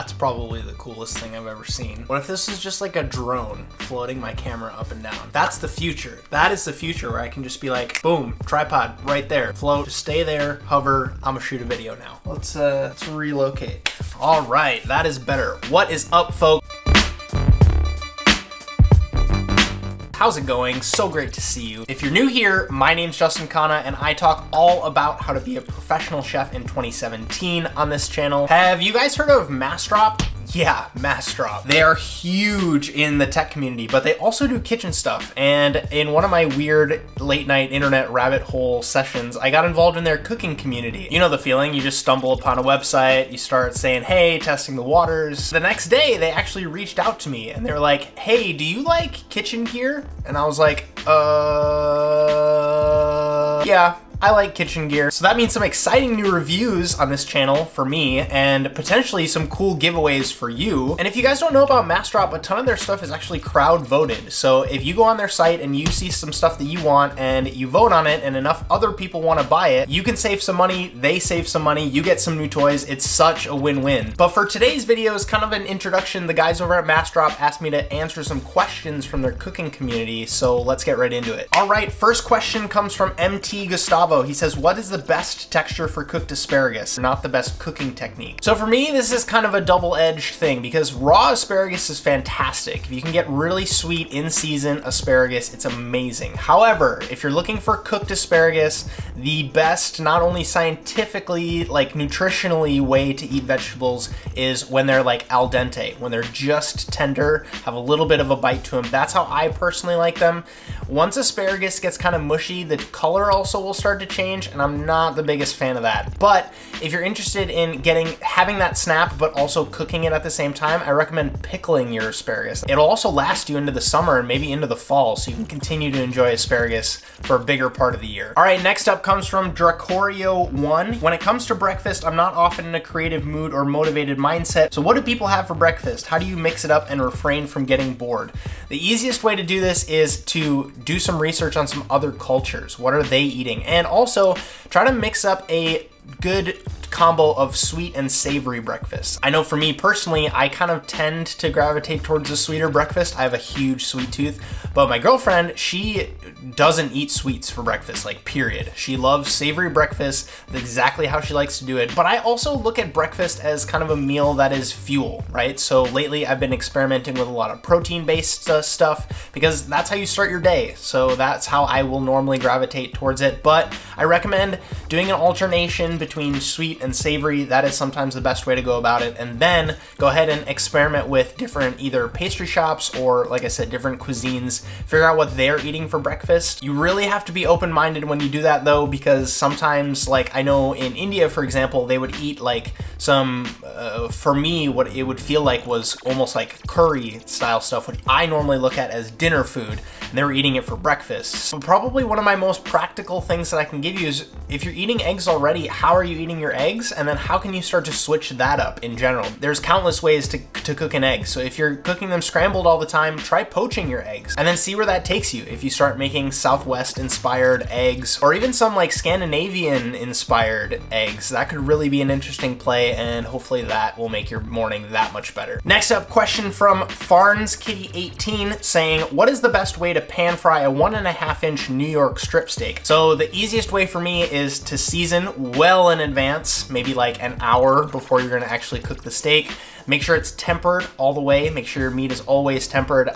That's probably the coolest thing I've ever seen. What if this is just like a drone floating my camera up and down? That's the future. That is the future, where I can just be like, boom, tripod right there, float, just stay there, hover. I'm gonna shoot a video now. Let's relocate. All right, that is better. What is up, folks? How's it going? So great to see you. If you're new here, my name's Justin Khanna, and I talk all about how to be a professional chef in 2017 on this channel. Have you guys heard of MASSDROP? Yeah, MASSDROP. They are huge in the tech community, but they also do kitchen stuff. And in one of my weird late night internet rabbit hole sessions, I got involved in their cooking community. You know the feeling, you just stumble upon a website, you start saying, hey, testing the waters. The next day, they actually reached out to me and they were like, hey, do you like kitchen gear? And I was like, yeah. I like kitchen gear. So that means some exciting new reviews on this channel for me and potentially some cool giveaways for you. And if you guys don't know about MASSDROP, a ton of their stuff is actually crowd voted. So if you go on their site and you see some stuff that you want and you vote on it and enough other people want to buy it, you can save some money, they save some money, you get some new toys. It's such a win-win. But for today's video is kind of an introduction. The guys over at MASSDROP asked me to answer some questions from their cooking community. So let's get right into it. All right, first question comes from MT Gustavo. He says, what is the best texture for cooked asparagus? Not the best cooking technique. So for me, this is kind of a double-edged thing because raw asparagus is fantastic. If you can get really sweet in season asparagus, it's amazing. However, if you're looking for cooked asparagus, the best, not only scientifically, like nutritionally way to eat vegetables is when they're like al dente, when they're just tender, have a little bit of a bite to them. That's how I personally like them. Once asparagus gets kind of mushy, the color also will start to change, and I'm not the biggest fan of that. But if you're interested in having that snap but also cooking it at the same time, I recommend pickling your asparagus. It'll also last you into the summer and maybe into the fall, so you can continue to enjoy asparagus for a bigger part of the year. All right, next up comes from Dracorio1. When it comes to breakfast, I'm not often in a creative mood or motivated mindset. So what do people have for breakfast? How do you mix it up and refrain from getting bored? The easiest way to do this is to do some research on some other cultures. What are they eating? And also try to mix up a good combo of sweet and savory breakfast. I know for me personally, I kind of tend to gravitate towards a sweeter breakfast. I have a huge sweet tooth, but my girlfriend, she doesn't eat sweets for breakfast, like period. She loves savory breakfast, that's exactly how she likes to do it. But I also look at breakfast as kind of a meal that is fuel, right? So lately I've been experimenting with a lot of protein-based stuff because that's how you start your day. So that's how I will normally gravitate towards it. But I recommend doing an alternation between sweet and savory. That is sometimes the best way to go about it. And then go ahead and experiment with different either pastry shops or, like I said, different cuisines. Figure out what they're eating for breakfast. You really have to be open-minded when you do that though, because sometimes, like I know in India, for example, they would eat like some, for me, what it would feel like was almost like curry style stuff, which I normally look at as dinner food, and they were eating it for breakfast. So probably one of my most practical things that I can give you is, if you're eating eggs already, how are you eating your eggs? And then how can you start to switch that up in general? There's countless ways to cook an egg. So if you're cooking them scrambled all the time, try poaching your eggs and then see where that takes you. If you start making Southwest inspired eggs or even some like Scandinavian inspired eggs, that could really be an interesting play, and hopefully that will make your morning that much better. Next up, question from Farns Kitty 18 saying, what is the best way to pan fry a 1.5 inch New York strip steak? So the easiest way for me is to season well in advance, maybe like an hour before you're gonna actually cook the steak. Make sure it's tempered all the way. Make sure your meat is always tempered.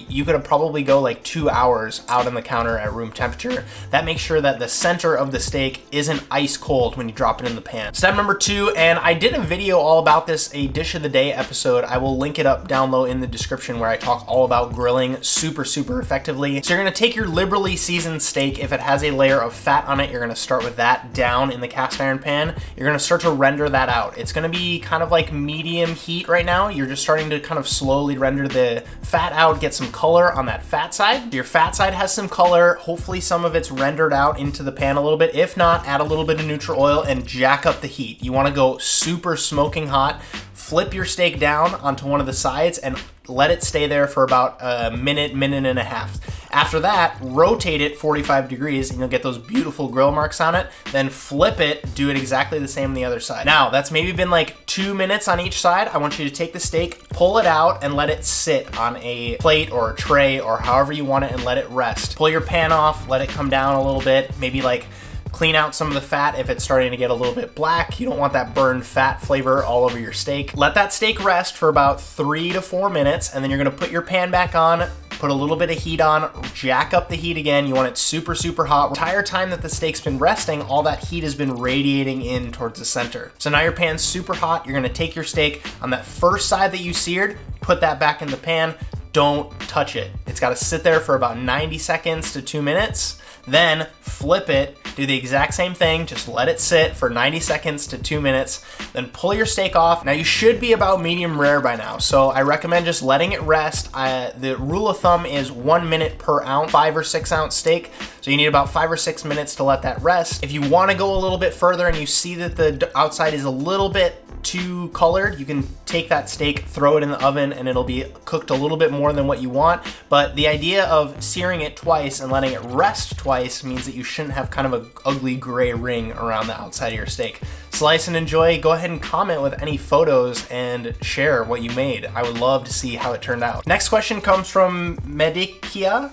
You could probably go like 2 hours out on the counter at room temperature. That makes sure that the center of the steak isn't ice cold when you drop it in the pan. Step number 2, and I did a video all about this, a dish of the day episode. I will link it up down low in the description where I talk all about grilling super effectively. So you're gonna take your liberally seasoned steak. If it has a layer of fat on it, you're gonna start with that down in the cast iron pan. You're gonna start to render that out. It's gonna be kind of like medium heat right now. You're just starting to kind of slowly render the fat out, get some color on that fat side. Your fat side has some color. Hopefully some of it's rendered out into the pan a little bit. If not, add a little bit of neutral oil and jack up the heat. You wanna go super smoking hot. Flip your steak down onto one of the sides and let it stay there for about a minute and a half. After that, rotate it 45 degrees and you'll get those beautiful grill marks on it. Then flip it, do it exactly the same on the other side. Now, that's maybe been like 2 minutes on each side. I want you to take the steak, pull it out, and let it sit on a plate or a tray or however you want it and let it rest. Pull your pan off, let it come down a little bit, maybe like clean out some of the fat if it's starting to get a little bit black. You don't want that burned fat flavor all over your steak. Let that steak rest for about 3 to 4 minutes, and then you're gonna put your pan back on, put a little bit of heat on, jack up the heat again. You want it super, super hot. The entire time that the steak's been resting, all that heat has been radiating in towards the center. So now your pan's super hot. You're gonna take your steak on that first side that you seared, put that back in the pan. Don't touch it. It's gotta sit there for about 90 seconds to 2 minutes. Then flip it, do the exact same thing, just let it sit for 90 seconds to 2 minutes, then pull your steak off. Now you should be about medium rare by now, so I recommend just letting it rest. The rule of thumb is 1 minute per ounce, 5 or 6 ounce steak, so you need about 5 or 6 minutes to let that rest. If you wanna go a little bit further and you see that the outside is a little bit too colored, you can take that steak, throw it in the oven, and it'll be cooked a little bit more than what you want. But the idea of searing it twice and letting it rest twice means that you shouldn't have kind of an ugly gray ring around the outside of your steak. Slice and enjoy. Go ahead and comment with any photos and share what you made. I would love to see how it turned out. Next question comes from Medikia.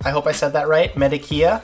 I hope I said that right, Medikia.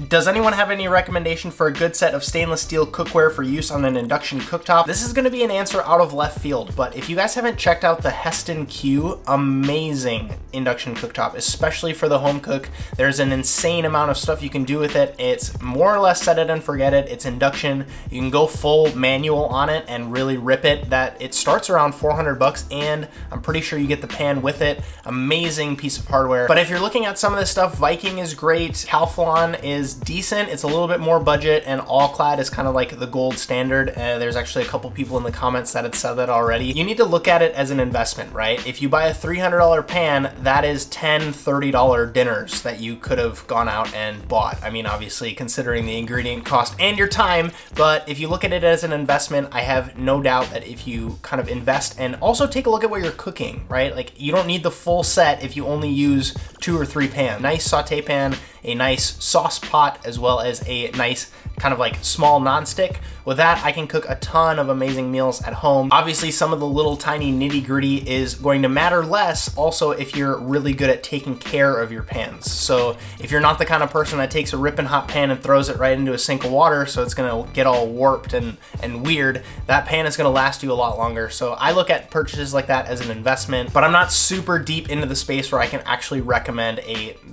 Does anyone have any recommendation for a good set of stainless steel cookware for use on an induction cooktop? This is gonna be an answer out of left field, but if you guys haven't checked out the Heston Q, amazing induction cooktop, especially for the home cook. There's an insane amount of stuff you can do with it. It's more or less set it and forget it. It's induction. You can go full manual on it and really rip it. It starts around 400 bucks, and I'm pretty sure you get the pan with it. Amazing piece of hardware. But if you're looking at some of this stuff, Viking is great. Calphalon is decent. It's a little bit more budget, and All Clad is kind of like the gold standard. There's actually a couple people in the comments that had said that already. You need to look at it as an investment, right? If you buy a $300 pan, that is $10, $30 dinners that you could have gone out and bought. I mean, obviously considering the ingredient cost and your time, but if you look at it as an investment, I have no doubt that if you kind of invest and also take a look at what you're cooking, right? Like, you don't need the full set if you only use 2 or 3 pans. Nice saute pan, a nice sauce pot, as well as a nice kind of like small nonstick. With that, I can cook a ton of amazing meals at home. Obviously, some of the little tiny nitty gritty is going to matter less also if you're really good at taking care of your pans. So if you're not the kind of person that takes a ripping hot pan and throws it right into a sink of water so it's gonna get all warped and weird, that pan is gonna last you a lot longer. So I look at purchases like that as an investment, but I'm not super deep into the space where I can actually recommend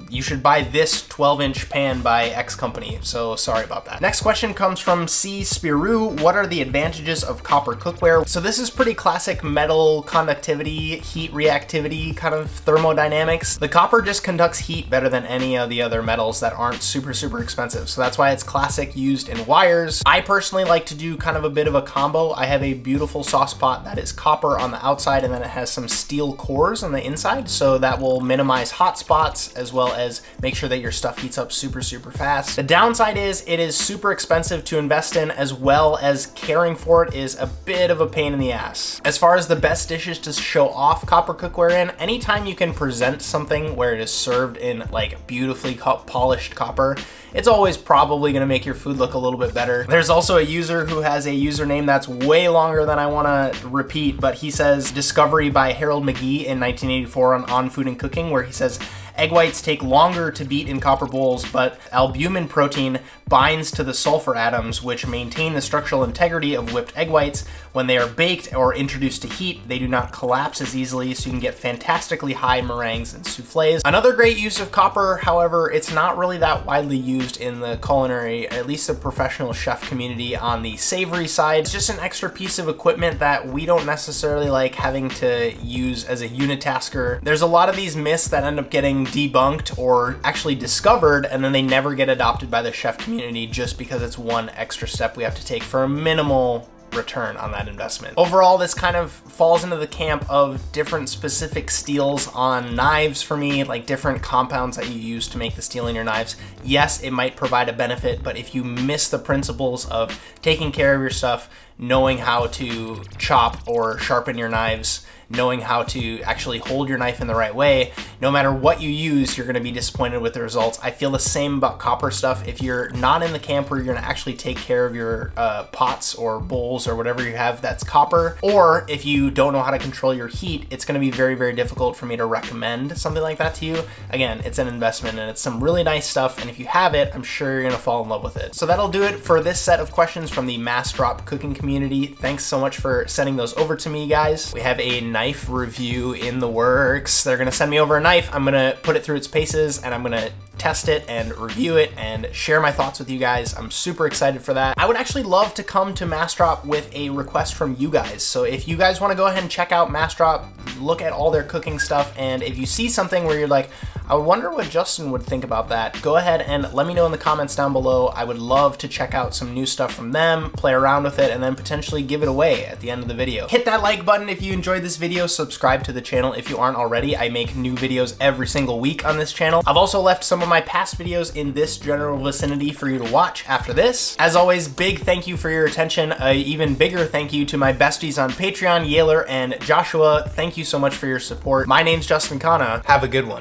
you should buy this 12-inch pan by X company. So sorry about that. Next question comes from C. Spiru. What are the advantages of copper cookware? So this is pretty classic metal conductivity, heat reactivity kind of thermodynamics. The copper just conducts heat better than any of the other metals that aren't super, super expensive. So that's why it's classic used in wires. I personally like to do kind of a bit of a combo. I have a beautiful sauce pot that is copper on the outside, and then it has some steel cores on the inside. So that will minimize hot spots as well as make sure that your stuff heats up super, super fast. The downside is it is super expensive to invest in, as well as caring for it is a bit of a pain in the ass. As far as the best dishes to show off copper cookware in, anytime you can present something where it is served in like beautifully polished copper, it's always probably gonna make your food look a little bit better. There's also a user who has a username that's way longer than I wanna repeat, but he says Discovery by Harold McGee in 1984 on Food and Cooking, where he says, egg whites take longer to beat in copper bowls, but albumin protein binds to the sulfur atoms, which maintain the structural integrity of whipped egg whites. When they are baked or introduced to heat, they do not collapse as easily, so you can get fantastically high meringues and souffles. Another great use of copper, however, it's not really that widely used in the culinary, at least the professional chef community on the savory side. It's just an extra piece of equipment that we don't necessarily like having to use as a unitasker. There's a lot of these myths that end up getting debunked or actually discovered, and then they never get adopted by the chef community just because it's one extra step we have to take for a minimal return on that investment. Overall, this kind of falls into the camp of different specific steels on knives for me, like different compounds that you use to make the steel in your knives. Yes, it might provide a benefit, but if you miss the principles of taking care of your stuff, knowing how to chop or sharpen your knives, knowing how to actually hold your knife in the right way. No matter what you use, you're gonna be disappointed with the results. I feel the same about copper stuff. If you're not in the camp where you're gonna actually take care of your pots or bowls or whatever you have that's copper, or if you don't know how to control your heat, it's gonna be very, very difficult for me to recommend something like that to you. Again, it's an investment and it's some really nice stuff, and if you have it, I'm sure you're gonna fall in love with it. So that'll do it for this set of questions from the MASSDROP cooking community. Thanks so much for sending those over to me, guys. We have a knife review in the works. They're gonna send me over a knife. I'm gonna put it through its paces and I'm gonna test it and review it and share my thoughts with you guys. I'm super excited for that. I would actually love to come to MASSDROP with a request from you guys. So if you guys wanna go ahead and check out MASSDROP, look at all their cooking stuff, and if you see something where you're like, I wonder what Justin would think about that, go ahead and let me know in the comments down below. I would love to check out some new stuff from them, play around with it, and then potentially give it away at the end of the video. Hit that like button if you enjoyed this video, subscribe to the channel if you aren't already. I make new videos every single week on this channel. I've also left some of my past videos in this general vicinity for you to watch after this. As always, big thank you for your attention. An even bigger thank you to my besties on Patreon, Yaler and Joshua. Thank you so much for your support. My name's Justin Khanna. Have a good one.